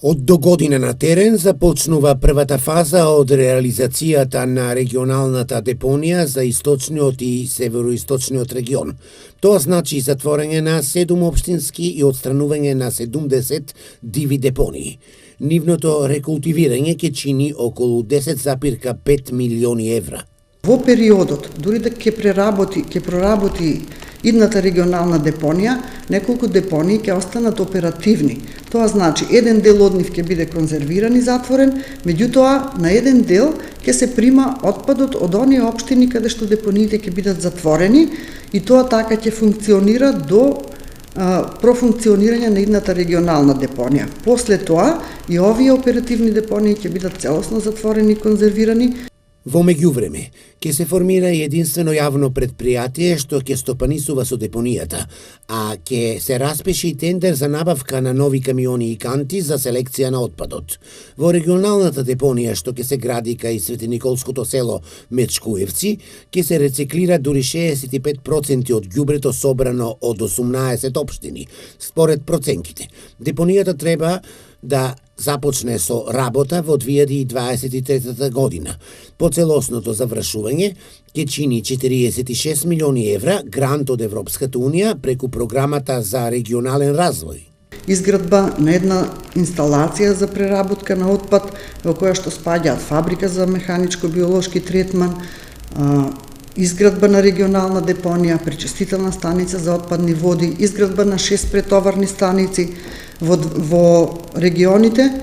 Од догодина на терен започнува првата фаза од реализацијата на регионалната депонија за источниот и североисточниот регион. Тоа значи затворање на 7 општински и отстранување на 70 диви депонии. Нивното рекултивирање ќе чини околу 10,5 милиони евра. Во периодот, дури да ќе проработи идната регионална депонија, неколку депонии ќе останат оперативни. Тоа значи, еден дел од нив ќе биде конзервиран и затворен, меѓутоа на еден дел ќе се прима отпадот од оние општини каде што депониите ќе бидат затворени и тоа така ќе функционира до профункционирање на идната регионална депонија. После тоа и овие оперативни депонии ќе бидат целосно затворени и конзервирани. Во меѓувреме, ќе се формира единствено јавно предпријатие што ќе стопанисува со депонијата, а ќе се распиши и тендер за набавка на нови камиони и канти за селекција на отпадот. Во регионалната депонија што ќе се гради кај Светиниколското село Мечкуевци, ќе се рециклира дури 65% од ѓубрето собрано од 18 општини, според проценките. Депонијата треба да започне со работа во 2023 година. По целосното завршување ќе чини 46 милиони евра грант од Европската Унија преку програмата за регионален развој. Изградба на една инсталација за преработка на отпад, во која што спаѓаат фабрика за механичко-биолошки третман, изградба на регионална депонија, пречистителна станица за отпадни води, изградба на 6 претоварни станици во регионите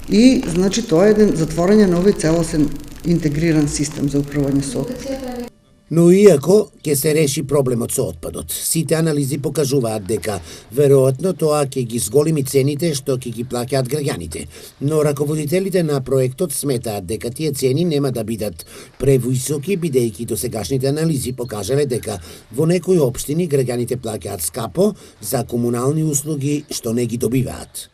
и значи тоа е затворање на овој целосен интегриран систем за управување со отпад. Но иако ќе се реши проблемот со отпадот, сите анализи покажуваат дека веројатно тоа ќе ги зголеми цените што ќе ги плаќаат граѓаните, но раководителите на проектот сметаат дека тие цени нема да бидат превисоки, бидејќи досегашните анализи покажале дека во некои општини граѓаните плаќаат скапо за комунални услуги што не ги добиваат.